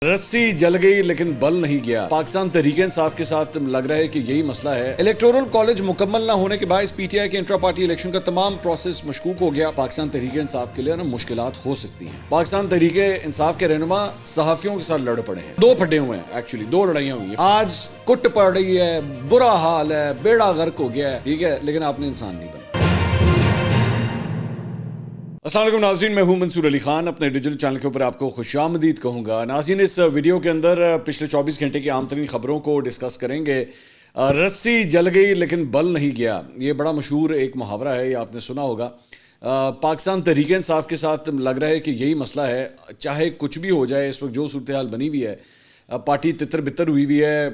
رسی جل گئی لیکن بل نہیں گیا۔ پاکستان تحریک انصاف کے ساتھ لگ رہا ہے کہ یہی مسئلہ ہے۔ الیکٹورل کالج مکمل نہ ہونے کے باعث پی ٹی آئی کے انٹرا پارٹی الیکشن کا تمام پروسیس مشکوک ہو گیا۔ پاکستان تحریک انصاف کے لیے مشکلات ہو سکتی ہیں۔ پاکستان تحریک انصاف کے رہنما صحافیوں کے ساتھ لڑ پڑے ہیں، دو پھٹے ہوئے ہیں، ایکچولی دو لڑائیاں ہوئی ہیں۔ آج کٹ پڑ رہی ہے، برا حال ہے، بیڑا غرق ہو گیا ہے، ٹھیک ہے، لیکن آپ نے انسان نہیں بنا۔ السلام علیکم ناظرین، میں ہوں منصور علی خان، اپنے ڈیجیٹل چینل کے اوپر آپ کو خوش آمدید کہوں گا۔ ناظرین، اس ویڈیو کے اندر پچھلے 24 گھنٹے کی عام ترین خبروں کو ڈسکس کریں گے۔ رسی جل گئی لیکن بل نہیں گیا، یہ بڑا مشہور ایک محاورہ ہے، یہ آپ نے سنا ہوگا۔ پاکستان تحریک انصاف کے ساتھ لگ رہا ہے کہ یہی مسئلہ ہے، چاہے کچھ بھی ہو جائے، اس وقت جو صورتحال بنی ہوئی ہے، پارٹی تتر بتر ہوئی ہوئی ہے۔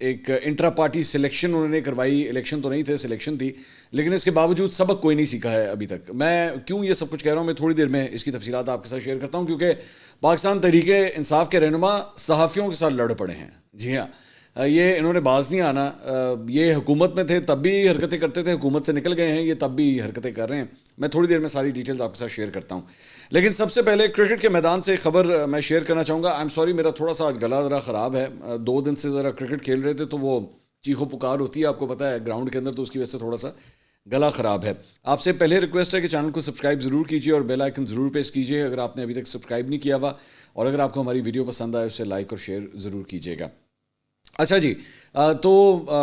ایک انٹرا پارٹی سلیکشن انہوں نے کروائی، الیکشن تو نہیں تھے، سلیکشن تھی، لیکن اس کے باوجود سبق کوئی نہیں سیکھا ہے ابھی تک۔ میں کیوں یہ سب کچھ کہہ رہا ہوں، میں تھوڑی دیر میں اس کی تفصیلات آپ کے ساتھ شیئر کرتا ہوں، کیونکہ پاکستان تحریک انصاف کے رہنما صحافیوں کے ساتھ لڑ پڑے ہیں۔ جی ہاں، یہ انہوں نے باز نہیں آنا، یہ حکومت میں تھے تب بھی حرکتیں کرتے تھے، حکومت سے نکل گئے ہیں، یہ تب بھی حرکتیں کر رہے ہیں۔ میں تھوڑی دیر میں ساری ڈیٹیلز آپ کے ساتھ شیئر کرتا ہوں، لیکن سب سے پہلے کرکٹ کے میدان سے خبر میں شیئر کرنا چاہوں گا۔ آئی ایم سوری، میرا تھوڑا سا آج گلا ذرا خراب ہے، 2 دن سے ذرا کرکٹ کھیل رہے تھے تو وہ چیخو پکار ہوتی ہے، آپ کو پتہ ہے، گراؤنڈ کے اندر، تو اس کی وجہ سے تھوڑا سا گلا خراب ہے۔ آپ سے پہلے ریکویسٹ ہے کہ چینل کو سبسکرائب ضرور کیجیے اور بیل آئیکن ضرور پریس کیجیے اگر آپ نے ابھی تک سبسکرائب نہیں کیا ہوا، اور اگر آپ کو ہماری ویڈیو پسند آئے اسے لائک اور شیئر ضرور کیجیے گا۔ اچھا جی، تو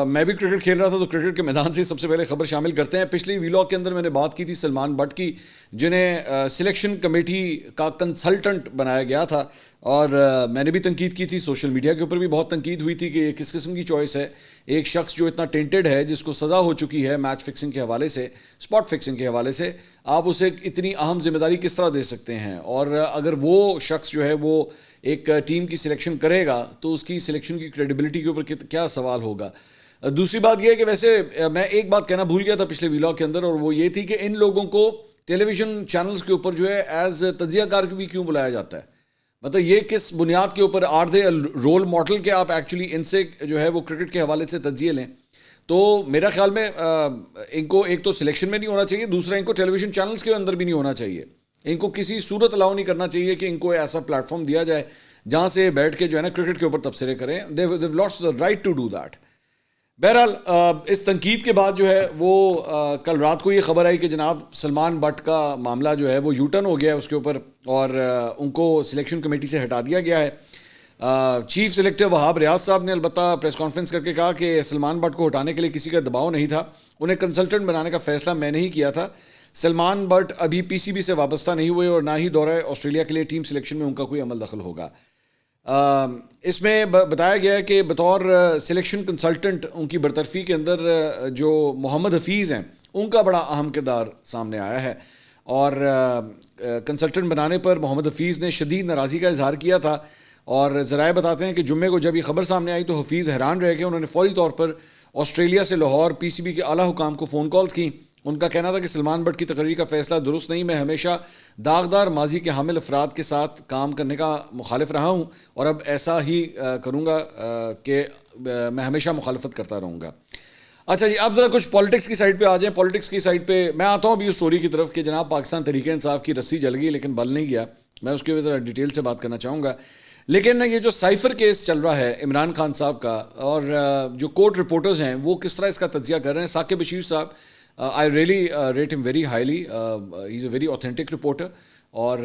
میں بھی کرکٹ کھیل رہا تھا، تو کرکٹ کے میدان سے سب سے پہلے خبر شامل کرتے ہیں۔ پچھلی ویلاگ کے اندر میں نے بات کی تھی سلمان بٹ کی، جنہیں سلیکشن کمیٹی کا کنسلٹنٹ بنایا گیا تھا، اور میں نے بھی تنقید کی تھی، سوشل میڈیا کے اوپر بھی بہت تنقید ہوئی تھی کہ یہ کس قسم کی چوائس ہے۔ ایک شخص جو اتنا ٹینٹڈ ہے، جس کو سزا ہو چکی ہے میچ فکسنگ کے حوالے سے، اسپاٹ فکسنگ کے حوالے سے، آپ اسے اتنی اہم ذمہ داری کس طرح دے سکتے ہیں؟ اور اگر وہ شخص جو ہے وہ ایک ٹیم کی سلیکشن کرے گا تو اس کی سلیکشن کی کریڈیبلٹی کے اوپر کیا سوال ہوگا؟ دوسری بات یہ ہے کہ ویسے میں ایک بات کہنا بھول گیا تھا پچھلے ویلاگ کے اندر، اور وہ یہ تھی کہ ان لوگوں کو ٹیلی ویژن چینلز کے اوپر جو ہے ایز تجزیہ کار بھی کیوں بلایا جاتا ہے؟ مطلب یہ کس بنیاد کے اوپر؟ آر دے رول ماڈل کہ آپ ایکچولی ان سے جو ہے وہ کرکٹ کے حوالے سے تجزیے لیں؟ تو میرا خیال میں ان کو ایک تو سلیکشن میں نہیں ہونا چاہیے، دوسرا ان کو ٹیلی ویژن چینلز کے اندر بھی نہیں ہونا چاہیے۔ ان کو کسی صورت الاؤ نہیں کرنا چاہیے کہ ان کو ایسا پلیٹ فارم دیا جائے جہاں سے بیٹھ کے جو ہے نا کرکٹ کے اوپر تبصرے کریں۔ they've lost the right to do that۔ بہرحال اس تنقید کے بعد جو ہے وہ کل رات کو یہ خبر آئی کہ جناب سلمان بٹ کا معاملہ جو ہے وہ یو ٹرن ہو گیا ہے اس کے اوپر، اور ان کو سلیکشن کمیٹی سے ہٹا دیا گیا ہے۔ چیف سلیکٹر وہاب ریاض صاحب نے البتہ پریس کانفرنس کر کے کہا کہ سلمان بٹ کو ہٹانے کے لیے کسی کا دباؤ نہیں تھا، انہیں کنسلٹنٹ بنانے کا فیصلہ میں نے ہی کیا تھا۔ سلمان بٹ ابھی پی سی بی سے وابستہ نہیں ہوئے اور نہ ہی دورہ آسٹریلیا کے لیے ٹیم سلیکشن میں ان کا کوئی عمل دخل ہوگا۔ اس میں بتایا گیا ہے کہ بطور سلیکشن کنسلٹنٹ ان کی برطرفی کے اندر جو محمد حفیظ ہیں ان کا بڑا اہم کردار سامنے آیا ہے، اور کنسلٹنٹ بنانے پر محمد حفیظ نے شدید ناراضی کا اظہار کیا تھا، اور ذرائع بتاتے ہیں کہ جمعے کو جب یہ خبر سامنے آئی تو حفیظ حیران رہ گئے۔ انہوں نے فوری طور پر آسٹریلیا سے لاہور پی سی بی کے اعلیٰ حکام کو فون کالز کی۔ ان کا کہنا تھا کہ سلمان بٹ کی تقرری کا فیصلہ درست نہیں، میں ہمیشہ داغدار ماضی کے حامل افراد کے ساتھ کام کرنے کا مخالف رہا ہوں، اور اب ایسا ہی کروں گا کہ میں ہمیشہ مخالفت کرتا رہوں گا۔ اچھا جی، اب ذرا کچھ پالیٹکس کی سائڈ پہ آ جائیں۔ پالیٹکس کی سائڈ پہ میں آتا ہوں ابھی اس اسٹوری کی طرف کہ جناب پاکستان تحریک انصاف کی رسی جل گئی لیکن بل نہیں گیا، میں اس کے ذرا ڈیٹیل سے بات کرنا چاہوں گا۔ لیکن یہ جو سائفر کیس چل رہا ہے عمران خان صاحب کا، اور جو کورٹ رپورٹرز ہیں وہ کس طرح اس کا تجزیہ کر رہے ہیں، ثاقب بشیر صاحب I really rate him very highly. He's a very authentic reporter. اور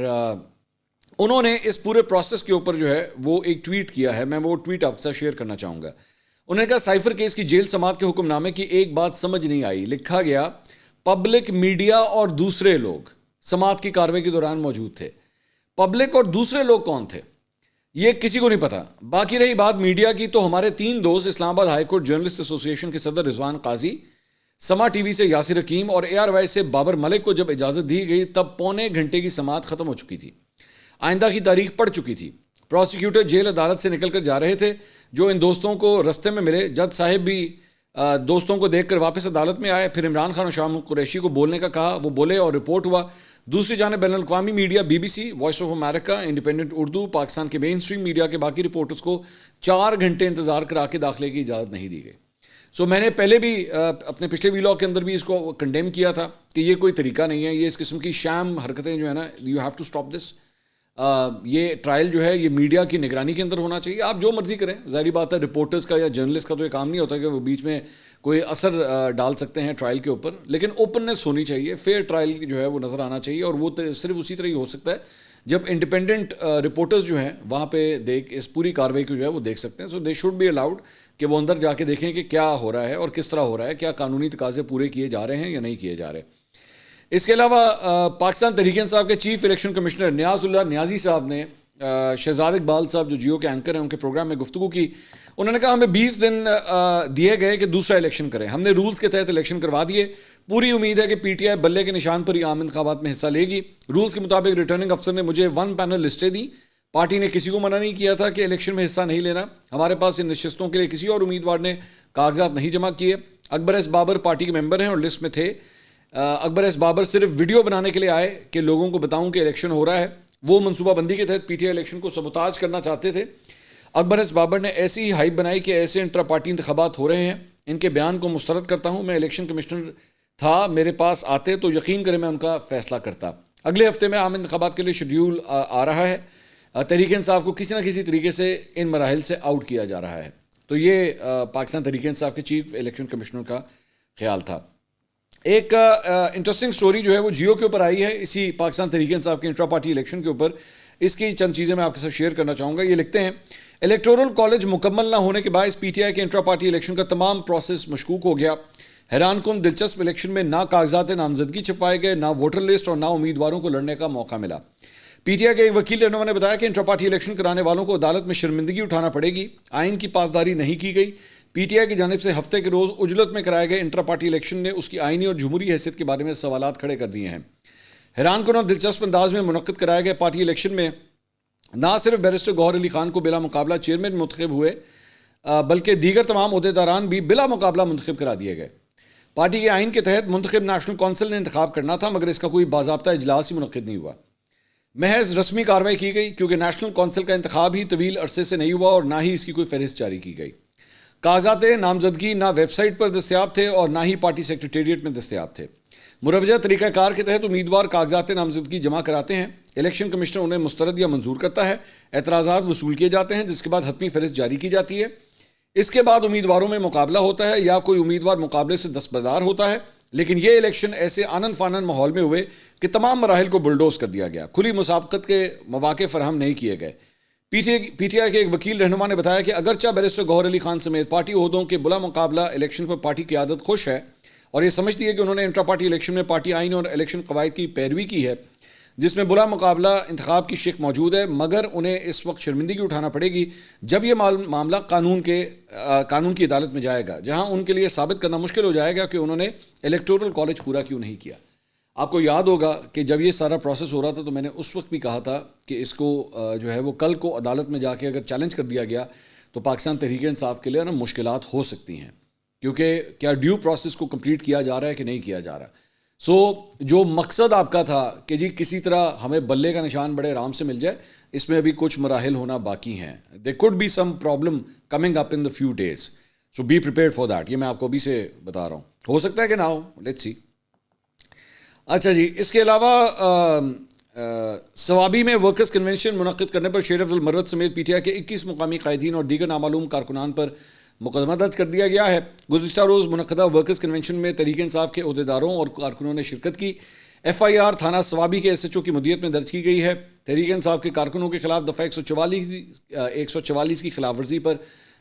انہوں نے اس پورے پروسیس کے اوپر جو ہے وہ ایک ٹویٹ کیا ہے، میں وہ ٹویٹ آپ کے ساتھ شیئر کرنا چاہوں گا۔ انہوں نے کہا سائفر کیس کی جیل سماعت کے حکم نامے کی ایک بات سمجھ نہیں آئی، لکھا گیا پبلک، میڈیا اور دوسرے لوگ سماعت کی کارروائی کے دوران موجود تھے۔ پبلک اور دوسرے لوگ کون تھے یہ کسی کو نہیں پتا۔ باقی رہی بات میڈیا کی، تو ہمارے 3 دوست اسلام آباد ہائی کورٹ جرنلسٹ ایسوسی ایشن کے صدر رضوان قاضی، سما ٹی وی سے یاسر حکیم اور اے آر وائی سے بابر ملک کو جب اجازت دی گئی تب پونے گھنٹے کی سماعت ختم ہو چکی تھی، آئندہ کی تاریخ پڑ چکی تھی۔ پروسیکیوٹر جیل عدالت سے نکل کر جا رہے تھے، جو ان دوستوں کو رستے میں ملے، جج صاحب بھی دوستوں کو دیکھ کر واپس عدالت میں آئے، پھر عمران خان اور شاہ محمود قریشی کو بولنے کا کہا، وہ بولے اور رپورٹ ہوا۔ دوسری جانب بین الاقوامی media, B B C, voice of America, independent Urdu, Pakistan کے مین اسٹریم میڈیا کے باقی رپورٹرز کو 4 گھنٹے انتظار کرا کے داخلے کی اجازت نہیں دی گئی۔ میں نے پہلے بھی اپنے پچھلے ویلاگ کے اندر بھی اس کو کنڈیم کیا تھا کہ یہ کوئی طریقہ نہیں ہے، یہ اس قسم کی شام حرکتیں جو ہے نا، you have to stop this. یہ ٹرائل جو ہے یہ میڈیا کی نگرانی کے اندر ہونا چاہیے. آپ جو مرضی کریں, ظاہری بات ہے رپورٹرز کا یا جرنلسٹ کا تو یہ کام نہیں ہوتا کہ وہ بیچ میں کوئی اثر ڈال سکتے ہیں ٹرائل کے اوپر, لیکن اوپننس ہونی چاہیے, فیئر ٹرائل جو ہے وہ نظر آنا چاہیے, اور وہ صرف اسی طرح ہی ہو سکتا ہے جب انڈیپینڈنٹ رپورٹرز جو ہیں وہاں پہ اس پوری کارروائی کو جو ہے وہ دیکھ سکتے ہیں. سو دے شوڈ بی الاؤڈ کہ وہ اندر جا کے دیکھیں کہ کیا ہو رہا ہے اور کس طرح ہو رہا ہے, کیا قانونی تقاضے پورے کیے جا رہے ہیں یا نہیں کیے جا رہے. اس کے علاوہ پاکستان تحریک انصاف کے چیف الیکشن کمشنر نیاز اللہ نیازی صاحب نے شہزاد اقبال صاحب جو جیو کے اینکر ہیں ان کے پروگرام میں گفتگو کی. انہوں نے کہا ہمیں 20 دن دیے گئے کہ دوسرا الیکشن کریں, ہم نے رولز کے تحت الیکشن کروا دیے, پوری امید ہے کہ پی ٹی آئی بلے کے نشان پر ہی عام انتخابات میں حصہ لے گی. رولز کے مطابق ریٹرننگ افسر نے مجھے 1 پینل لسٹیں دیں, پارٹی نے کسی کو منع نہیں کیا تھا کہ الیکشن میں حصہ نہیں لینا. ہمارے پاس ان نشستوں کے لیے کسی اور امیدوار نے کاغذات نہیں جمع کیے. اکبر ایس بابر پارٹی کے ممبر ہیں اور لسٹ میں تھے. اکبر ایس بابر صرف ویڈیو بنانے کے لیے آئے کہ لوگوں کو بتاؤں کہ الیکشن ہو رہا ہے. وہ منصوبہ بندی کے تحت پی ٹی آئی الیکشن کو سبوتاج کرنا چاہتے تھے. اکبر ایس بابر نے ایسی ہی ہائپ بنائی کہ ایسے انٹرا پارٹی انتخابات ہو رہے ہیں. ان کے بیان کو مسترد کرتا ہوں, میں الیکشن کمشنر تھا, میرے پاس آتے تو یقین کریں میں ان کا فیصلہ کرتا. اگلے ہفتے میں عام انتخابات کے لیے شیڈیول آ رہا ہے. تحریک انصاف کو کسی نہ کسی طریقے سے ان مراحل سے آؤٹ کیا جا رہا ہے. تو یہ پاکستان تحریک انصاف کے چیف الیکشن کمشنر کا خیال تھا. ایک انٹرسٹنگ سٹوری جو ہے وہ جیو کے اوپر آئی ہے اسی پاکستان تحریک انصاف کے انٹرا پارٹی الیکشن کے اوپر. اس کی چند چیزیں میں آپ کے ساتھ شیئر کرنا چاہوں گا. یہ لکھتے ہیں الیکٹورل کالج مکمل نہ ہونے کے باعث پی ٹی آئی کے انٹرا پارٹی الیکشن کا تمام پروسیس مشکوک ہو گیا. حیران کن دلچسپ الیکشن میں نہ کاغذات نامزدگی چھپائے گئے, نہ ووٹر لسٹ اور نہ امیدواروں کو لڑنے کا موقع ملا. پی ٹی آئی کے ایک وکیل رہنما نے بتایا کہ انٹرا پارٹی الیکشن کرانے والوں کو عدالت میں شرمندگی اٹھانا پڑے گی. آئین کی پاسداری نہیں کی گئی. پی ٹی آئی کی جانب سے ہفتے کے روز اجلت میں کرائے گئے انٹرا پارٹی الیکشن نے اس کی آئینی اور جمہوری حیثیت کے بارے میں سوالات کھڑے کر دیے ہیں. حیران کن اور دلچسپ انداز میں منعقد کرائے گئے پارٹی الیکشن میں نہ صرف بیرسٹر گوہر علی خان کو بلا مقابلہ چیئرمین منتخب ہوئے بلکہ دیگر تمام عہدیداران بھی بلا مقابلہ منتخب کرا دیے گئے. پارٹی کے آئین کے تحت منتخب نیشنل کونسل نے انتخاب کرنا تھا, مگر اس کا کوئی باضابطہ اجلاس ہی منعقد نہیں ہوا. محض رسمی کارروائی کی گئی کیونکہ نیشنل کونسل کا انتخاب ہی طویل عرصے سے نہیں ہوا اور نہ ہی اس کی کوئی فہرست جاری کی گئی. کاغذات نامزدگی نہ ویب سائٹ پر دستیاب تھے اور نہ ہی پارٹی سیکریٹریٹ میں دستیاب تھے. مروجہ طریقہ کار کے تحت امیدوار کاغذات نامزدگی جمع کراتے ہیں, الیکشن کمشنر انہیں مسترد یا منظور کرتا ہے, اعتراضات وصول کیے جاتے ہیں جس کے بعد حتمی فہرست جاری کی جاتی ہے. اس کے بعد امیدواروں میں مقابلہ ہوتا ہے یا کوئی امیدوار مقابلے سے دستبردار ہوتا ہے. لیکن یہ الیکشن ایسے آنن فانن ماحول میں ہوئے کہ تمام مراحل کو بلڈوز کر دیا گیا, کھلی مسابقت کے مواقع فراہم نہیں کیے گئے. پی ٹی آئی کے ایک وکیل رہنما نے بتایا کہ اگرچہ بیرسٹر گوہر علی خان سمیت پارٹی عہدوں کے بلا مقابلہ الیکشن پر پارٹی قیادت خوش ہے اور یہ سمجھتی ہے کہ انہوں نے انٹرا پارٹی الیکشن میں پارٹی آئین اور الیکشن قواعد کی پیروی کی ہے جس میں بلا مقابلہ انتخاب کی شق موجود ہے, مگر انہیں اس وقت شرمندگی اٹھانا پڑے گی جب یہ معاملہ قانون کی عدالت میں جائے گا, جہاں ان کے لیے ثابت کرنا مشکل ہو جائے گا کہ انہوں نے الیکٹورل کالج پورا کیوں نہیں کیا. آپ کو یاد ہوگا کہ جب یہ سارا پروسیس ہو رہا تھا تو میں نے اس وقت بھی کہا تھا کہ اس کو جو ہے وہ کل کو عدالت میں جا کے اگر چیلنج کر دیا گیا تو پاکستان تحریک انصاف کے لیے نا مشکلات ہو سکتی ہیں, کیونکہ کیا ڈیو پروسیس کو کمپلیٹ کیا جا رہا ہے کہ نہیں کیا جا رہا. جو مقصد آپ کا تھا کہ جی کسی طرح ہمیں بلے کا نشان بڑے آرام سے مل جائے, اس میں ابھی کچھ مراحل ہونا باقی ہیں. there could be some problem coming up in the few days, so be prepared for that. یہ میں آپ کو ابھی سے بتا رہا ہوں, ہو سکتا ہے کہ نہ ہو, let's see. اچھا جی, اس کے علاوہ ثوابی میں ورکرز کنونشن منعقد کرنے پر شیر افضل مروت سمیت پی ٹی آئی کے 21 مقامی قائدین اور دیگر نامعلوم کارکنان پر مقدمہ درج کر دیا گیا ہے. گزشتہ روز منعقدہ ورکرز کنونشن میں تحریک انصاف کے عہدیداروں اور کارکنوں نے شرکت کی. ایف آئی آر تھانہ ثوابی کے ایس ایچ او کی مدیریت میں درج کی گئی ہے. تحریک انصاف کے کارکنوں کے خلاف دفعہ 144 کی خلاف ورزی پر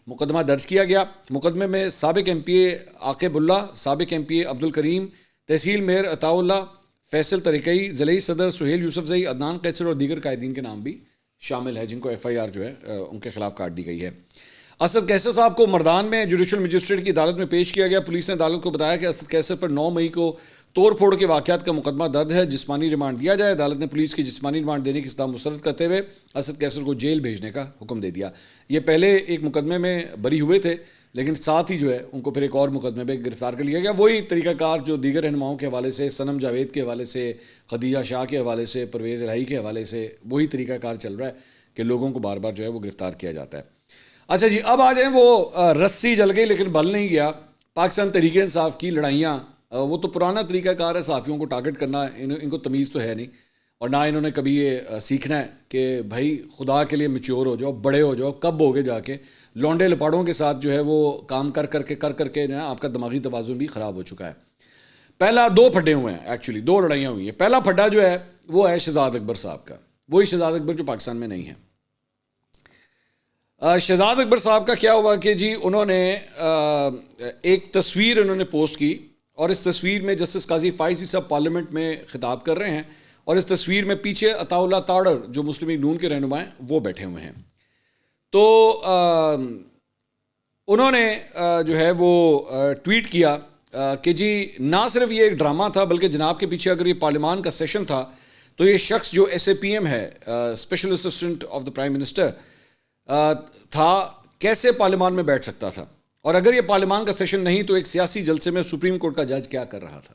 مقدمہ درج کیا گیا. مقدمے میں سابق ایم پی اے عاقب اللہ, سابق ایم پی اے عبدالکریم, تحصیل میر عطاء اللہ, فیصل طریقئی, ضلعی صدر سہیل یوسف زئی, عدنان قیصر اور دیگر قائدین کے نام بھی شامل ہے جن کو ایف آئی آر جو ہے ان کے خلاف کاٹ دی گئی ہے. اسد قیصر صاحب کو مردان میں جوڈیشل مجسٹریٹ کی عدالت میں پیش کیا گیا. پولیس نے عدالت کو بتایا کہ اسد قیصر پر 9 مئی کو توڑ پھوڑ کے واقعات کا مقدمہ درد ہے, جسمانی ریمانڈ دیا جائے. عدالت نے پولیس کی جسمانی ریمانڈ دینے کی استدعا مسترد کرتے ہوئے اسد قیصر کو جیل بھیجنے کا حکم دے دیا. یہ پہلے ایک مقدمے میں بری ہوئے تھے لیکن ساتھ ہی جو ہے ان کو پھر ایک اور مقدمے پہ گرفتار کر لیا گیا. وہی طریقہ کار جو دیگر رہنماؤں کے حوالے سے, صنم جاوید کے حوالے سے, خدیجہ شاہ کے حوالے سے, پرویز الہی کے حوالے سے, وہی طریقہ کار چل رہا ہے کہ لوگوں کو بار بار جو ہے وہ گرفتار کیا جاتا ہے. اچھا جی, اب آ جائیں وہ رسی جل گئی لیکن بل نہیں گیا. پاکستان تحریک انصاف کی لڑائیاں, وہ تو پرانا طریقہ کار ہے صحافیوں کو ٹارگٹ کرنا, ان کو تمیز تو ہے نہیں, اور نہ انہوں نے کبھی یہ سیکھنا ہے کہ بھائی خدا کے لیے میچور ہو جاؤ, بڑے ہو جاؤ. کب ہوگے جا کے لونڈے لپاڑوں کے ساتھ جو ہے وہ کام کر کر کے نا آپ کا دماغی توازن بھی خراب ہو چکا ہے. پہلا 2 پھڈے ہوئے ہیں, ایکچولی 2 لڑائیاں ہوئی ہیں. پہلا پھڈا جو ہے وہ ہے شہزاد اکبر صاحب کا, وہی شہزاد اکبر جو پاکستان میں نہیں ہے. شہزاد اکبر صاحب کا کیا ہوا کہ جی انہوں نے ایک تصویر انہوں نے پوسٹ کی, اور اس تصویر میں جسٹس قاضی فائز صاحب پارلیمنٹ میں خطاب کر رہے ہیں, اور اس تصویر میں پیچھے عطا اللہ تاڑر جو مسلم لیگ نون کے رہنما ہیں وہ بیٹھے ہوئے ہیں. تو انہوں نے جو ہے وہ ٹویٹ کیا کہ جی نہ صرف یہ ایک ڈرامہ تھا بلکہ جناب کے پیچھے اگر یہ پارلیمان کا سیشن تھا تو یہ شخص جو SAPM ہے, special assistant of the prime minister تھا, کیسے پارلیمان میں بیٹھ سکتا تھا؟ اور اگر یہ پارلیمان کا سیشن نہیں تو ایک سیاسی جلسے میں سپریم کورٹ کا جج کیا کر رہا تھا؟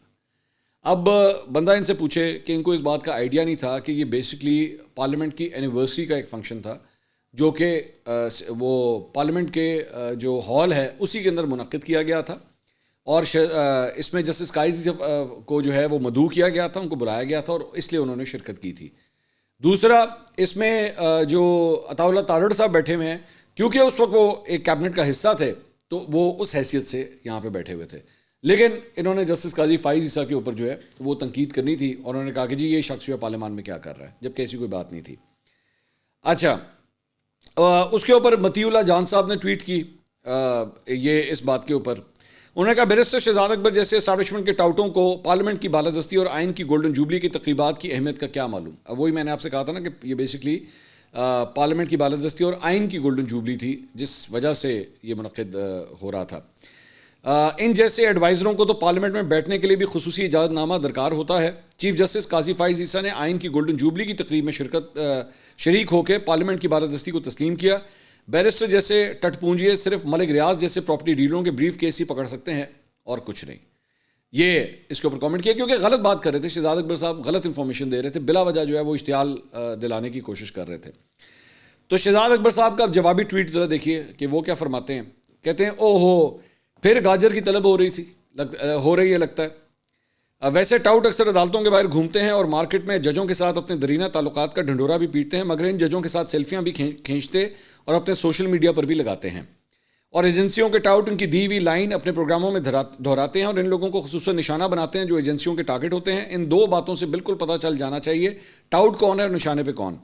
اب بندہ ان سے پوچھے کہ ان کو اس بات کا آئیڈیا نہیں تھا کہ یہ بیسکلی پارلیمنٹ کی اینیورسری کا ایک فنکشن تھا جو کہ وہ پارلیمنٹ کے جو ہال ہے اسی کے اندر منعقد کیا گیا تھا, اور اس میں جسٹس قاضی کو جو ہے وہ مدعو کیا گیا تھا, ان کو بلایا گیا تھا, اور اس لیے انہوں نے شرکت کی تھی. دوسرا, اس میں جو عطا اللہ تارڑ صاحب بیٹھے ہوئے ہیں, کیونکہ اس وقت وہ ایک کیبنٹ کا حصہ تھے تو وہ اس حیثیت سے یہاں پہ بیٹھے ہوئے تھے, لیکن انہوں نے جسٹس قاضی فائز عیسیٰ کے اوپر جو ہے وہ تنقید کرنی تھی, اور انہوں نے کہا کہ جی یہ شخص جو ہے پارلیمان میں کیا کر رہا ہے, جبکہ ایسی کوئی بات نہیں تھی. اچھا, اس کے اوپر مطیع اللہ جان صاحب نے ٹویٹ کی یہ اس بات کے اوپر. انہوں نے کہا بیرسٹر شہزاد اکبر جیسے اسٹیبلشمنٹ کے ٹاؤٹوں کو پارلیمنٹ کی بالادستی اور آئین کی گولڈن جوبلی کی تقریبات کی اہمیت کا کیا معلوم. وہی میں نے آپ سے کہا تھا نا کہ یہ بیسکلی پارلیمنٹ کی بالادستی اور آئین کی گولڈن جوبلی تھی جس وجہ سے یہ منعقد ہو رہا تھا. ان جیسے ایڈوائزروں کو تو پارلیمنٹ میں بیٹھنے کے لیے بھی خصوصی اجازت نامہ درکار ہوتا ہے. چیف جسٹس قاضی فائز عیسیٰ نے آئین کی گولڈن جوبلی کی تقریب میں شریک ہو کے پارلیمنٹ کی بالادستی کو تسلیم کیا. بیرسٹر جیسے ٹٹ پونجیے صرف ملک ریاض جیسے پراپرٹی ڈیلروں کے بریف کیس ہی پکڑ سکتے ہیں اور کچھ نہیں. یہ اس کے اوپر کامنٹ کیا کیونکہ غلط بات کر رہے تھے, شہزاد اکبر صاحب غلط انفارمیشن دے رہے تھے, بلا وجہ جو ہے وہ اشتعال دلانے کی کوشش کر رہے تھے. تو شہزاد اکبر صاحب کا اب جوابی ٹویٹ ذرا دیکھیے کہ وہ کیا فرماتے ہیں. کہتے ہیں او ہو پھر گاجر کی طلب ہو رہی ہے لگتا ہے. ویسے ٹاؤٹ اکثر عدالتوں کے باہر گھومتے ہیں اور مارکیٹ میں ججوں کے ساتھ اپنے درینہ تعلقات کا ڈھنڈورا بھی پیٹتے ہیں, مگر ان ججوں کے ساتھ سیلفیاں بھی کھینچتے اور اپنے سوشل میڈیا پر بھی لگاتے ہیں, اور ایجنسیوں کے ٹاؤٹ ان کی دی ہوئی لائن اپنے پروگراموں میں دہراتے ہیں اور ان لوگوں کو خصوصاً نشانہ بناتے ہیں جو ایجنسیوں کے ٹارگٹ ہوتے ہیں. ان 2 باتوں سے بالکل پتہ چل جانا چاہیے ٹاؤٹ کون ہے اور نشانے پہ کون.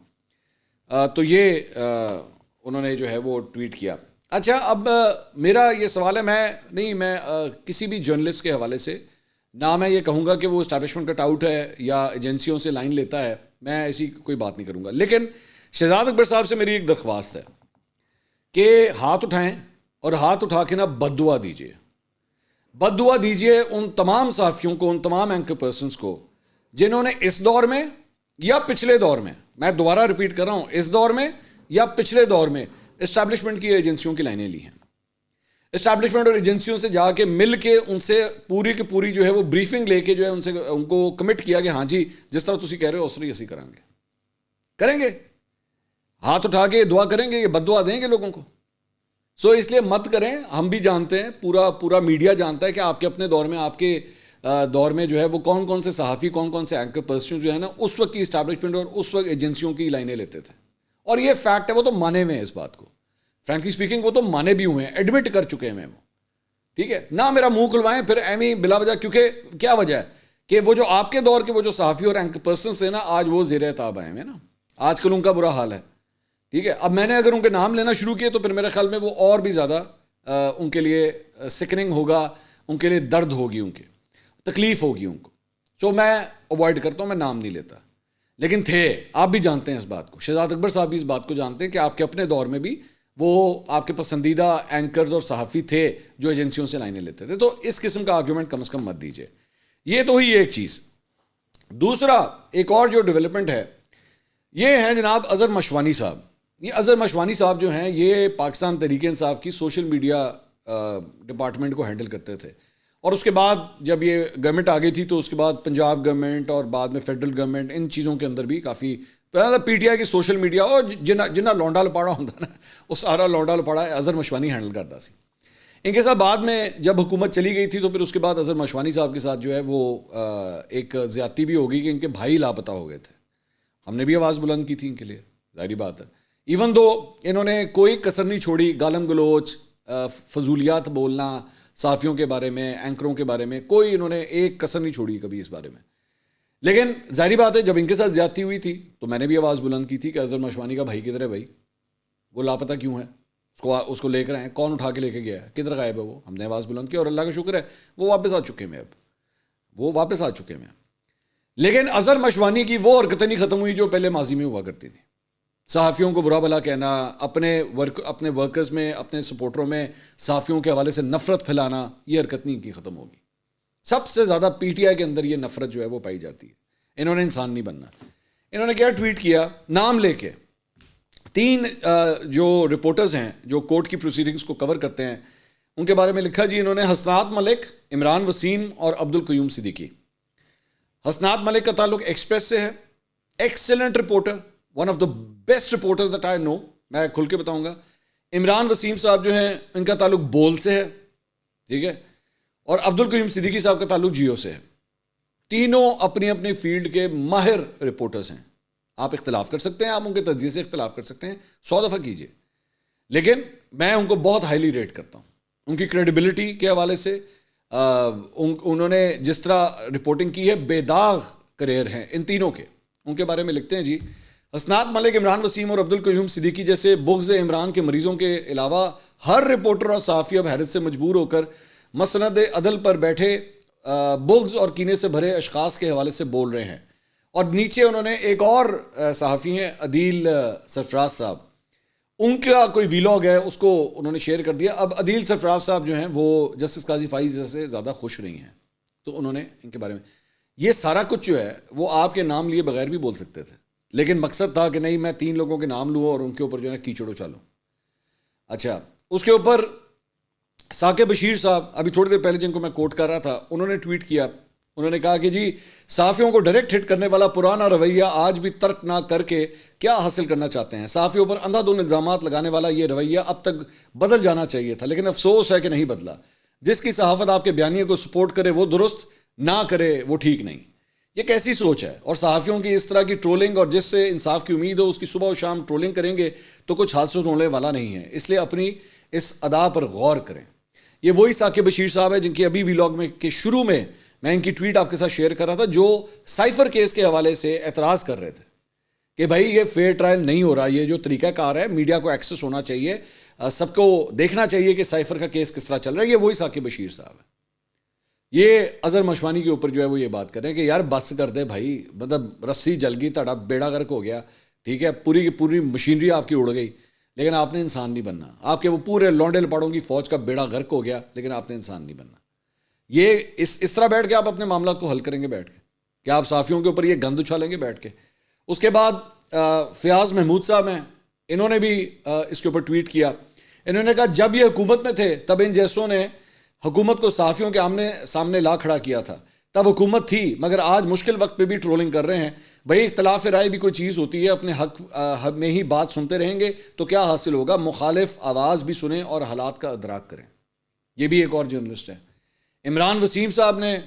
تو یہ انہوں نے جو ہے وہ ٹویٹ کیا. اچھا, اب میرا یہ سوال ہے, میں کسی بھی جرنلسٹ کے حوالے سے نہ میں یہ کہوں گا کہ وہ اسٹیبلشمنٹ کا ٹاؤٹ ہے یا ایجنسیوں سے لائن لیتا ہے, میں ایسی کوئی بات نہیں کروں گا. لیکن شہزاد اکبر صاحب سے میری ایک درخواست ہے کہ ہاتھ اٹھائیں اور ہاتھ اٹھا کے نا بد دعا دیجیے ان تمام صحافیوں کو, ان تمام اینکر پرسنس کو جنہوں نے اس دور میں یا پچھلے دور میں دوبارہ ریپیٹ کر رہا ہوں, اس دور میں یا پچھلے دور میں اسٹیبلشمنٹ کی ایجنسیوں کی لائنیں لی ہیں. اسٹیبلشمنٹ اور ایجنسیوں سے جا کے مل کے ان سے پوری کی پوری جو ہے وہ بریفنگ لے کے جو ہے ان کو کمٹ کیا کہ ہاں جی جس طرح تسی کہہ رہے ہو اس طرح اسی کریں گے, ہاتھ اٹھا کے دعا کریں گے, یہ بد دعا دیں گے لوگوں کو. سو اس لیے مت کریں. ہم بھی جانتے ہیں, پورا میڈیا جانتا ہے کہ آپ کے اپنے دور میں, آپ کے دور میں جو ہے وہ کون سے صحافی, کون سے اینکر پرسن جو ہے نا اس وقت کی اسٹیبلشمنٹ اور اس وقت ایجنسیوں کی لائنیں لیتے تھے. اور یہ فیکٹ ہے, وہ تو مانے ہوئے ہیں اس بات کو, فرینکلی اسپیکنگ وہ تو مانے بھی ہوئے ہیں, ایڈمٹ کر چکے ہیں وہ. ٹھیک ہے, نہ میرا منہ کھلوائیں پھر ایویں بلا وجہ, کیونکہ کیا وجہ ہے کہ وہ جو آپ کے دور کے وہ جو صحافی اور اینکر پرسنس تھے نا آج وہ زیر عتاب آئے ہیں نا, آج کل ان کا برا حال ہے. ٹھیک ہے, اب میں نے اگر ان کے نام لینا شروع کیے تو پھر میرے خیال میں وہ اور بھی زیادہ ان کے لیے سکننگ ہوگا, ان کے لیے درد ہوگی, ان کے تکلیف ہوگی ان کو. سو میں اوائڈ کرتا ہوں, میں نام نہیں لیتا. لیکن تھے, آپ بھی جانتے ہیں اس بات کو, شہزاد اکبر صاحب بھی اس بات کو جانتے ہیں کہ آپ کے اپنے دور میں بھی وہ آپ کے پسندیدہ اینکرز اور صحافی تھے جو ایجنسیوں سے لائنیں لیتے تھے. تو اس قسم کا آرگیومنٹ کم از کم مت دیجیے. یہ تو ہی ایک چیز. دوسرا ایک اور جو ڈیولپمنٹ ہے یہ ہے جناب اظہر مشوانی صاحب. یہ اظہر مشوانی صاحب جو ہیں یہ پاکستان تحریک انصاف کی سوشل میڈیا ڈپارٹمنٹ کو ہینڈل کرتے تھے, اور اس کے بعد جب یہ گورنمنٹ آ گئی تھی تو اس کے بعد پنجاب گورنمنٹ اور بعد میں فیڈرل گورنمنٹ ان چیزوں کے اندر بھی کافی پی ٹی آئی کی سوشل میڈیا اور جنہ لونڈا لپاڑا ہوتا نا وہ سارا لونڈا لپاڑا اظہر مشوانی ہینڈل کرتا سی. ان کے ساتھ بعد میں جب حکومت چلی گئی تھی تو پھر اس کے بعد اظہر مشوانی صاحب کے ساتھ جو ہے وہ ایک زیادتی بھی ہو گئی کہ ان کے بھائی لاپتہ ہو گئے تھے. ہم نے بھی آواز بلند کی تھی ان کے لیے، ظاہری بات ہے. ایون دو انہوں نے کوئی کسر نہیں چھوڑی، گالم گلوچ، فضولیات بولنا صحافیوں کے بارے میں، اینکروں کے بارے میں، کوئی انہوں نے ایک کسر نہیں چھوڑی کبھی اس بارے میں. لیکن ظاہری بات ہے جب ان کے ساتھ زیادتی ہوئی تھی تو میں نے بھی آواز بلند کی تھی کہ اظہر مشوانی کا بھائی کدھر ہے بھائی، وہ لاپتہ کیوں ہے، اس کو لے کر آئے، کون اٹھا کے لے کے گیا ہے، کدھر غائب ہے وہ. ہم نے آواز بلند کی اور اللہ کا شکر ہے وہ واپس آ چکے ہیں. اب وہ واپس آ چکے ہیں. لیکن اظہر مشوانی کی وہ حرکتیں نہیں ختم ہوئی جو پہلے ماضی میں ہوا کرتی تھیں. صحافیوں کو برا بھلا کہنا، اپنے ورکرز میں، اپنے سپورٹروں میں صحافیوں کے حوالے سے نفرت پھیلانا، یہ حرکت نہیں کی ختم ہوگی. سب سے زیادہ پی ٹی آئی کے اندر یہ نفرت جو ہے وہ پائی جاتی ہے. انہوں نے انسان نہیں بننا. انہوں نے کیا ٹویٹ کیا، نام لے کے 3 جو رپورٹرز ہیں جو کورٹ کی پروسیڈنگز کو کور کرتے ہیں ان کے بارے میں لکھا جی انہوں نے حسنات ملک، عمران وسیم اور عبدالقیوم صدیقی. حسنات ملک کا تعلق ایکسپریس سے ہے، excellent reporter, one of the best reporters that I know, میں کھل کے بتاؤں گا. عمران وسیم صاحب جو ہیں ان کا تعلق بول سے ہے، ٹھیک ہے، اور عبدالقیوم صدیقی صاحب کا تعلق جیو سے ہے. تینوں اپنی اپنی فیلڈ کے ماہر رپورٹرز ہیں. آپ اختلاف کر سکتے ہیں، آپ ان کے تجزیے سے اختلاف کر سکتے ہیں، 100 دفعہ کیجئے، لیکن میں ان کو بہت ہائیلی ریٹ کرتا ہوں ان کی کریڈیبلٹی کے حوالے سے. انہوں نے جس طرح رپورٹنگ کی ہے، بے داغ کریئر ہیں ان تینوں کے. ان کے بارے میں لکھتے ہیں جی حسنات ملک، عمران وسیم اور عبدالقیوم صدیقی جیسے بغض عمران کے مریضوں کے علاوہ ہر رپورٹر اور صحافی اب حیرت سے مجبور ہو کر مسند عدل پر بیٹھے بغض اور کینے سے بھرے اشخاص کے حوالے سے بول رہے ہیں. اور نیچے انہوں نے ایک اور صحافی ہیں عدیل سرفراز صاحب، ان کا کوئی ویلاگ ہے اس کو انہوں نے شیئر کر دیا. اب عدیل سرفراز صاحب جو ہیں وہ جسٹس قاضی فائز سے زیادہ خوش نہیں ہیں، تو انہوں نے ان کے بارے میں یہ سارا کچھ جو ہے وہ آپ کے نام لیے بغیر بھی بول سکتے تھے، لیکن مقصد تھا کہ نہیں میں 3 لوگوں کے نام لوں اور ان کے اوپر جو ہے کیچڑ اچالوں. اچھا، اس کے اوپر ثاقب بشیر صاحب ابھی تھوڑی دیر پہلے جن کو میں کوٹ کر رہا تھا، انہوں نے ٹویٹ کیا. انہوں نے کہا کہ جی صحافیوں کو ڈائریکٹ ہٹ کرنے والا پرانا رویہ آج بھی ترک نہ کر کے کیا حاصل کرنا چاہتے ہیں. صحافیوں پر اندھا دھند الزامات لگانے والا یہ رویہ اب تک بدل جانا چاہیے تھا، لیکن افسوس ہے کہ نہیں بدلا. جس کی صحافت آپ کے بیانیے کو سپورٹ کرے وہ درست، نہ کرے وہ ٹھیک نہیں. یہ کیسی سوچ ہے؟ اور صحافیوں کی اس طرح کی ٹرولنگ اور جس سے انصاف کی امید ہو اس کی صبح و شام ٹرولنگ کریں گے تو کچھ حادثوں ہونے والا نہیں ہے. اس لیے اپنی اس ادا پر غور کریں. یہ وہی ثاقب بشیر صاحب ہے جن کی ابھی ویلاگ میں کے شروع میں ان کی ٹویٹ آپ کے ساتھ شیئر کر رہا تھا، جو سائفر کیس کے حوالے سے اعتراض کر رہے تھے کہ بھائی یہ فیئر ٹرائل نہیں ہو رہا، یہ جو طریقہ کار ہے میڈیا کو ایکسس ہونا چاہیے، سب کو دیکھنا چاہیے کہ سائفر کا کیس کس طرح چل رہا ہے. یہ وہی ثاقب بشیر صاحب ہے. یہ اظہر مشوانی کے اوپر جو ہے وہ یہ بات کر رہے ہیں کہ یار بس کر دے بھائی، مطلب رسی جل گئی، تڑا بیڑا غرق ہو گیا، ٹھیک ہے، پوری کی پوری مشینری آپ کی اڑ گئی، لیکن آپ نے انسان نہیں بننا. آپ کے وہ پورے لونڈے لپاڑوں کی فوج کا بیڑا غرق ہو گیا، لیکن آپ نے انسان نہیں بننا. یہ اس طرح بیٹھ کے آپ اپنے معاملات کو حل کریں گے بیٹھ کے، کہ آپ صحافیوں کے اوپر یہ گند اچھالیں گے بیٹھ کے. اس کے بعد فیاض محمود صاحب ہیں، انہوں نے بھی اس کے اوپر ٹویٹ کیا. انہوں نے کہا جب یہ حکومت میں تھے تب ان جیسوں نے حکومت کو صحافیوں کے آمنے سامنے لا کھڑا کیا تھا، تب حکومت تھی، مگر آج مشکل وقت پہ بھی ٹرولنگ کر رہے ہیں. بھائی اختلاف رائے بھی کوئی چیز ہوتی ہے، اپنے حق میں ہی بات سنتے رہیں گے تو کیا حاصل ہوگا؟ مخالف آواز بھی سنیں اور حالات کا ادراک کریں. یہ بھی ایک اور جرنلسٹ ہے. عمران وسیم صاحب نے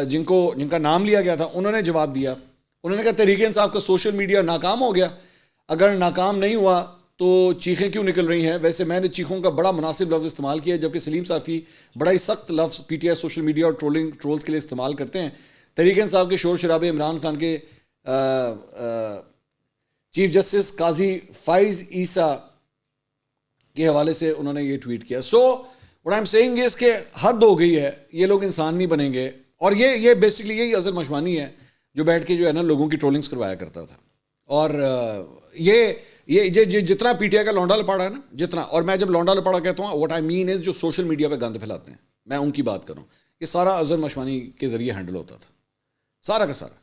جن کا نام لیا گیا تھا، انہوں نے جواب دیا. انہوں نے کہا تحریک انصاف کا سوشل میڈیا ناکام ہو گیا، اگر ناکام نہیں ہوا تو چیخیں کیوں نکل رہی ہیں؟ ویسے میں نے چیخوں کا بڑا مناسب لفظ استعمال کیا ہے، جبکہ سلیم صافی بڑا ہی سخت لفظ P T I social media اور ٹرولز کے لیے استعمال کرتے ہیں. تحریک انصاف کے شور شرابے عمران خان کے چیف جسٹس قاضی فائز عیسیٰ کے حوالے سے انہوں نے یہ ٹویٹ کیا. سو what I'm saying is کہ حد ہو گئی ہے، یہ لوگ انسان نہیں بنیں گے. اور یہ بیسکلی یہی اظہر مشوانی ہے جو بیٹھ کے جو ہے نا لوگوں کی ٹرولنگز کروایا کرتا تھا. اور یہ جتنا پی ٹی آئی کا لونڈا لپاڑا ہے نا، جتنا، اور میں جب لونڈا لپاڑا کہتا ہوں what I mean is جو سوشل میڈیا پہ گند پھیلاتے ہیں، میں ان کی بات کروں، یہ سارا اظہر مشوانی کے ذریعے ہینڈل ہوتا تھا، سارا کا سارا.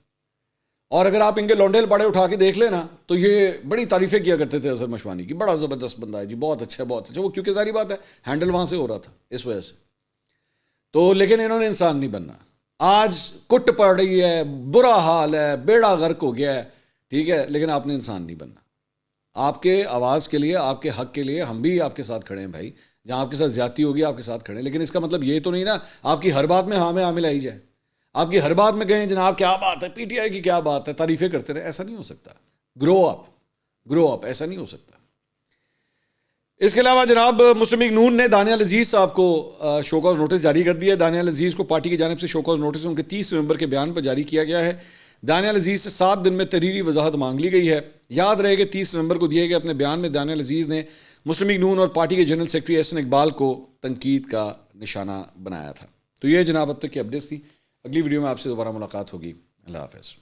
اور اگر آپ ان کے لونڈے لپاڑے اٹھا کے دیکھ لیں نا تو یہ بڑی تعریفیں کیا کرتے تھے اظہر مشوانی کی، بڑا زبردست بندہ ہے جی، بہت اچھا بہت اچھا. وہ کیونکہ ظاہری بات ہے ہینڈل وہاں سے ہو رہا تھا اس وجہ سے. تو لیکن انہوں نے انسان نہیں بننا. آج کٹ پڑ رہی ہے، برا حال ہے، بیڑا غرق ہو گیا ہے، ٹھیک ہے، لیکن آپ نے انسان نہیں بننا. آپ کے آواز کے لیے، آپ کے حق کے لیے ہم بھی آپ کے ساتھ کھڑے ہیں بھائی. جہاں آپ کے ساتھ زیادتی ہوگی آپ کے ساتھ کھڑے ہیں، لیکن اس کا مطلب یہ تو نہیں نا آپ کی ہر بات میں ہاں میں ہاں ملائی جائے، آپ کی ہر بات میں کہیں جناب کیا بات ہے، پی ٹی آئی کی کیا بات ہے، تعریفیں کرتے رہے. ایسا نہیں ہو سکتا. گرو اپ ایسا نہیں ہو سکتا. اس کے علاوہ جناب مسلم لیگ نون نے دانیال عزیز صاحب کو شو کاز نوٹس جاری کر دیا. دانیال عزیز کو پارٹی کی جانب سے شو کاز نوٹس ان کے 30 نومبر کے بیان پر جاری کیا گیا ہے. دانیال عزیز سے 7 دن میں تحریری وضاحت مانگ لی گئی ہے. یاد رہے کہ 30 نومبر کو دیے گئے اپنے بیان میں دانیال عزیز نے مسلم لیگ نون اور پارٹی کے جنرل سیکرٹری احسن اقبال کو تنقید کا نشانہ بنایا تھا. تو یہ جناب اب تک کی اپڈیٹس تھی. اگلی ویڈیو میں آپ سے دوبارہ ملاقات ہوگی. اللہ حافظ.